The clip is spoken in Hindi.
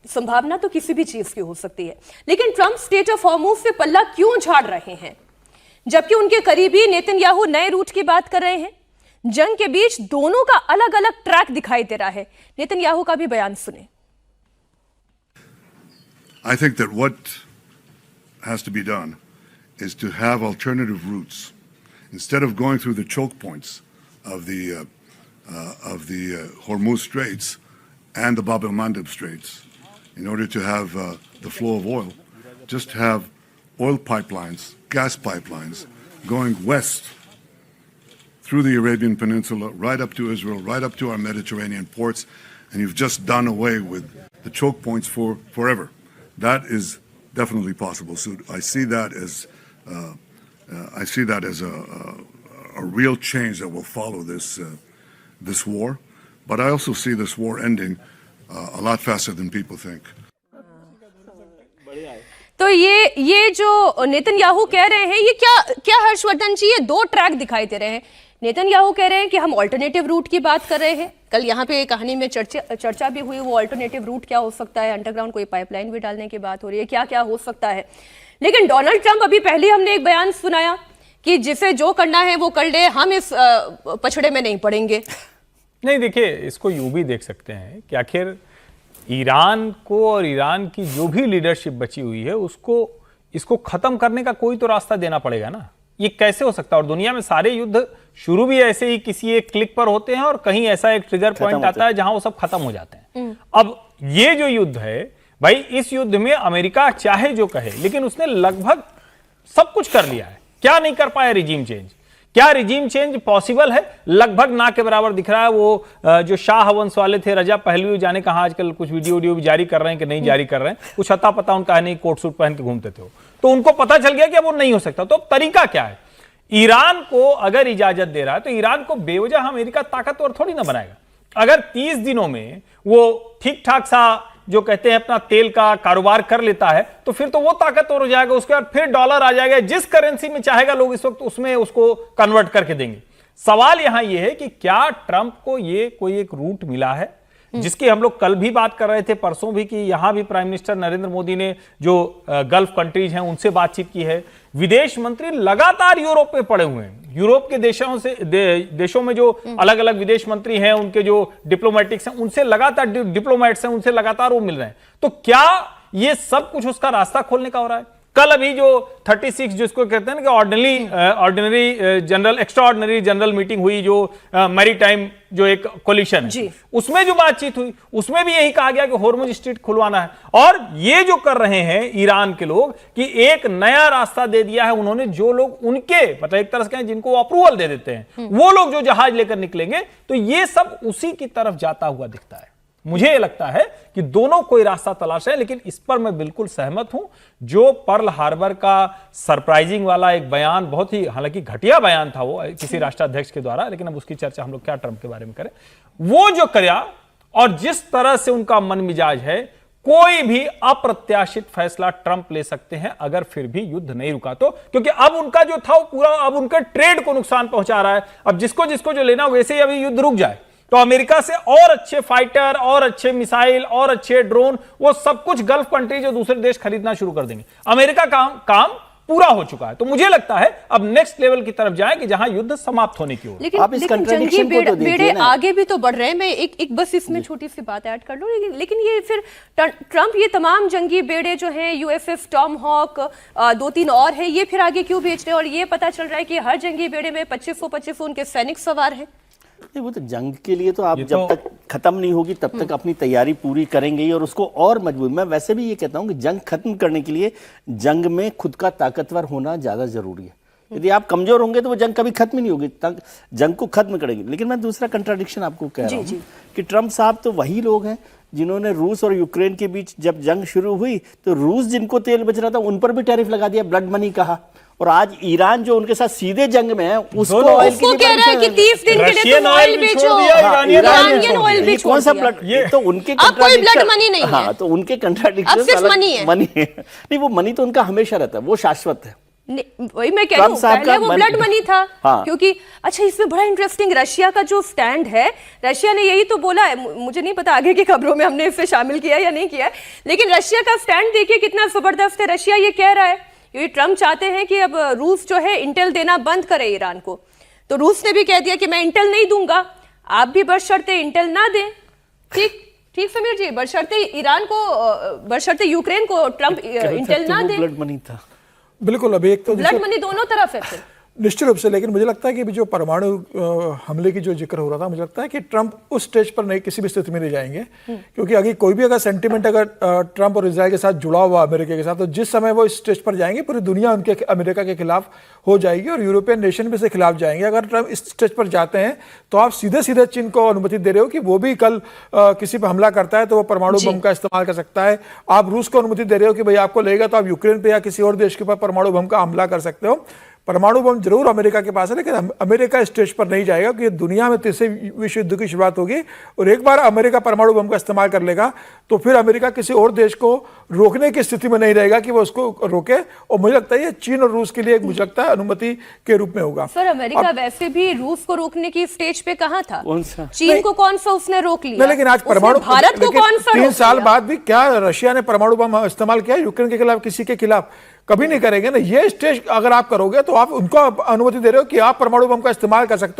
संभावना तो किसी भी चीज की हो सकती है, लेकिन ट्रंप स्ट्रेट ऑफ हॉर्मुज से पल्ला क्यों झाड़ रहे हैं, जबकि उनके करीबी नेतन्याहू नए रूट की बात कर रहे हैं। जंग के बीच दोनों का अलग अलग ट्रैक दिखाई दे रहा है। नेतन्याहू का भी बयान सुने। I think that what has to be done is to have alternative routes instead of going through the choke points of the Hormuz Straits and the Bab el-Mandeb Straits in order to have the flow of oil. Just have oil pipelines, gas pipelines going west through the Arabian Peninsula, right up to Israel, right up to our Mediterranean ports, and you've just done away with the choke points forever. That is definitely possible. So I see that as a real change that will follow this war. But I also see this war ending a lot faster than people think. तो ये जो नेतन्याहू कह रहे हैं, ये क्या हर्षवर्धन जी, ये दो ट्रैक दिखाई दे रहे हैं। नेतन्याहू कह रहे हैं कि हम ऑल्टरनेटिव रूट की बात कर रहे हैं। कल यहाँ पे कहानी में चर्चा भी हुई, वो ऑल्टरनेटिव रूट क्या हो सकता है, अंडरग्राउंड कोई पाइपलाइन भी डालने की बात हो रही है, क्या क्या हो सकता है। लेकिन डोनाल्ड ट्रंप, अभी पहले हमने एक बयान सुनाया कि जिसे जो करना है वो कर ले, हम इस पछड़े में नहीं पड़ेंगे। नहीं, देखिए, इसको यूं भी देख सकते हैं कि आखिर ईरान को और ईरान की जो भी लीडरशिप बची हुई है इसको खत्म करने का कोई तो रास्ता देना पड़ेगा ना। ये कैसे हो सकता है? और दुनिया में सारे युद्ध शुरू भी ऐसे ही किसी एक क्लिक पर होते हैं और कहीं ऐसा एक ट्रिगर पॉइंट आता है जहां वो सब खत्म हो जाते हैं। अब ये जो युद्ध है भाई, इस युद्ध में अमेरिका चाहे जो कहे, लेकिन उसने लगभग सब कुछ कर लिया है। क्या नहीं कर पाया? Regime change. क्या रिजीम चेंज पॉसिबल है? लगभग ना के बराबर दिख रहा है। वो जो शाह वंश वाले थे, रजा पहलवी, जाने कहां आजकल कुछ वीडियो भी जारी कर रहे हैं कि नहीं जारी कर रहे हैं, कुछ अता पता उनका है नहीं, कोट सूट पहन के घूमते थे। तो उनको पता चल गया कि अब वो नहीं हो सकता। तो अब तरीका क्या है? ईरान को अगर इजाजत दे रहा है तो ईरान को बेवजह अमेरिका ताकतवर थोड़ी ना बनाएगा। अगर 30 दिनों में वो ठीक ठाक सा जो कहते हैं अपना तेल का कारोबार कर लेता है तो फिर तो वो ताकतवर हो जाएगा। उसके बाद फिर डॉलर आ जाएगा, जिस करेंसी में चाहेगा लोग इस वक्त उसमें उसको कन्वर्ट करके देंगे। सवाल यहां यह है कि क्या ट्रंप को ये कोई एक रूट मिला है, जिसकी हम लोग कल भी बात कर रहे थे, परसों भी, कि यहां भी प्राइम मिनिस्टर नरेंद्र मोदी ने जो गल्फ कंट्रीज हैं उनसे बातचीत की है। विदेश मंत्री लगातार यूरोप में पड़े हुए हैं। यूरोप के देशों में जो अलग अलग विदेश मंत्री हैं, उनके जो डिप्लोमेटिक्स हैं, उनसे लगातार डिप्लोमेट्स हैं, उनसे लगातार वो मिल रहे हैं। तो क्या ये सब कुछ उसका रास्ता खोलने का हो रहा है? कल अभी जो 36 जिसको कहते हैं ना कि ordinary general, extra ordinary general meeting हुई, जो मैरीटाइम जो एक कोलिशन है, उसमें जो बातचीत हुई उसमें भी यही कहा गया कि हॉर्मुज स्ट्रीट खुलवाना है। और ये जो कर रहे हैं ईरान के लोग कि एक नया रास्ता दे दिया है उन्होंने, जो लोग उनके मतलब एक तरह से कहें जिनको अप्रूवल दे देते हैं, वो लोग जो जहाज लेकर निकलेंगे, तो ये सब उसी की तरफ जाता हुआ दिखता है। मुझे लगता है कि दोनों कोई रास्ता तलाश है, लेकिन इस पर मैं बिल्कुल सहमत हूं। जो पर्ल हार्बर का सरप्राइजिंग वाला एक बयान, बहुत ही हालांकि घटिया बयान था वो किसी राष्ट्राध्यक्ष के द्वारा, लेकिन अब उसकी चर्चा हम लोग क्या ट्रंप के बारे में करें। वो जो किया और जिस तरह से उनका मन मिजाज है, कोई भी अप्रत्याशित फैसला ट्रंप ले सकते हैं अगर फिर भी युद्ध नहीं रुका तो। क्योंकि अब उनका जो था वो पूरा अब उनके ट्रेड को नुकसान पहुंचा रहा है। अब जिसको जिसको जो लेना हो, वैसे ही अभी युद्ध रुक जाए तो अमेरिका से और अच्छे फाइटर, और अच्छे मिसाइल, और अच्छे ड्रोन, वो सब कुछ गल्फ कंट्री जो दूसरे देश खरीदना शुरू कर देंगे। अमेरिका का काम पूरा हो चुका है। तो मुझे लगता है अब नेक्स्ट लेवल की तरफ जाए कि जहां युद्ध समाप्त होने की ओर। लेकिन जंगी बेड़े आगे भी तो बढ़ रहे हैं। मैं एक बस इसमें छोटी सी बात ऐड कर लूं, लेकिन ये फिर ट्रंप ये तमाम जंगी बेड़े जो हैं, यूएसएफ टॉम हॉक, 2-3 और है, ये फिर आगे क्यों भेज रहे हैं? और ये पता चल रहा है कि हर जंगी बेड़े में 2500 उनके सैनिक सवार हैं। नहीं, वो तो जंग के लिए तो आप जब तक खत्म नहीं होगी तब तक अपनी तैयारी पूरी करेंगे ही और उसको और मजबूत। मैं वैसे भी ये कहता हूं कि जंग खत्म करने के लिए जंग में खुद का ताकतवर होना ज्यादा जरूरी है। यदि आप कमजोर होंगे तो वो जंग कभी खत्म ही नहीं होगी, जंग को खत्म करेंगे। लेकिन मैं दूसरा कंट्राडिक्शन आपको कह रहा हूं कि ट्रंप साहब तो वही लोग हैं जिन्होंने रूस और यूक्रेन के बीच जब जंग शुरू हुई तो रूस जिनको तेल बेच रहा था उन पर भी टैरिफ लगा दिया, ब्लड मनी कहा। और आज ईरान जो उनके साथ सीधे जंग में है उसको कह रहा है कि 30 दिन के लिए तुम ऑयल बेचो, इरानियन ऑयल बेचो। कौन सा ब्लड? तो उनके ब्लड मनी नहीं है। हाँ, तो उनके कंट्राडिक्शन मनी है। नहीं, वो मनी तो उनका हमेशा रहता है, वो शाश्वत है, वही मैं कह रही ट्रम्प हूँ, साहब पहले का वो ब्लड मनी था। हाँ। क्योंकि अच्छा, इसमें बड़ा इंटरेस्टिंग रशिया का जो स्टैंड है, रशिया ने यही तो बोला है, मुझे नहीं पता आगे की खबरों में हमने इसे शामिल किया या नहीं किया है, लेकिन रशिया का स्टैंड देखिए कितना जबरदस्त है। रशिया ये कह रहा है, ये ट्रम्प चाहते हैं कि अब रूस जो है इंटेल देना बंद करे ईरान को, तो रूस ने भी कह दिया कि मैं इंटेल नहीं दूंगा, आप भी बशर्ते इंटेल ना दें। ठीक ठीक समीर जी, बशर्ते ईरान को, बशर्ते यूक्रेन को ट्रम्प इंटेल ना दे। ब्लड मनी था, बिल्कुल। अभी एक तो ब्लड मनी दोनों तरफ है फिर। निश्चित रूप से, लेकिन मुझे लगता है कि जो परमाणु हमले की जो जिक्र हो रहा था, मुझे लगता है कि ट्रंप उस स्टेज पर नहीं, किसी भी स्थिति में नहीं जाएंगे, क्योंकि अगर कोई भी अगर सेंटिमेंट अगर ट्रंप और इजराइल के साथ जुड़ा हुआ अमेरिका के साथ, तो जिस समय वो इस स्टेज पर जाएंगे पूरी दुनिया उनके अमेरिका के खिलाफ हो जाएगी और यूरोपियन नेशन भी इसके खिलाफ जाएंगे। अगर ट्रंप इस स्टेज पर जाते हैं तो आप सीधे सीधे चीन को अनुमति दे रहे हो कि वो भी कल किसी पर हमला करता है तो वो परमाणु बम का इस्तेमाल कर सकता है। आप रूस को अनुमति दे रहे हो कि भाई आपको लगेगा तो आप यूक्रेन पे या किसी और देश के ऊपर परमाणु बम का हमला कर सकते हो। परमाणु बम जरूर अमेरिका के पास है, लेकिन अमेरिका स्टेज पर नहीं जाएगा, क्योंकि दुनिया में तीसरे विश्व युद्ध की शुरुआत होगी और एक बार अमेरिका परमाणु बम का इस्तेमाल कर लेगा तो फिर अमेरिका किसी और देश को रोकने की स्थिति में नहीं रहेगा कि वो उसको रोके। और मुझे लगता है ये चीन और रूस के लिए मुझे लगता है अनुमति के रूप में होगा। सर, अमेरिका वैसे भी रूस को रोकने की स्टेज पे कहाँ था? कौन सा? चीन को कौन सा उसने रोक लिया? लेकिन आज परमाणु, भारत को कौन सा 3 साल रोक बाद भी क्या रशिया ने परमाणु बम इस्तेमाल किया यूक्रेन के खिलाफ? किसी के खिलाफ कभी नहीं करेंगे ना। ये स्टेज अगर आप करोगे तो आप उनको अनुमति दे रहे हो कि आप परमाणु बम का इस्तेमाल कर सकते हो।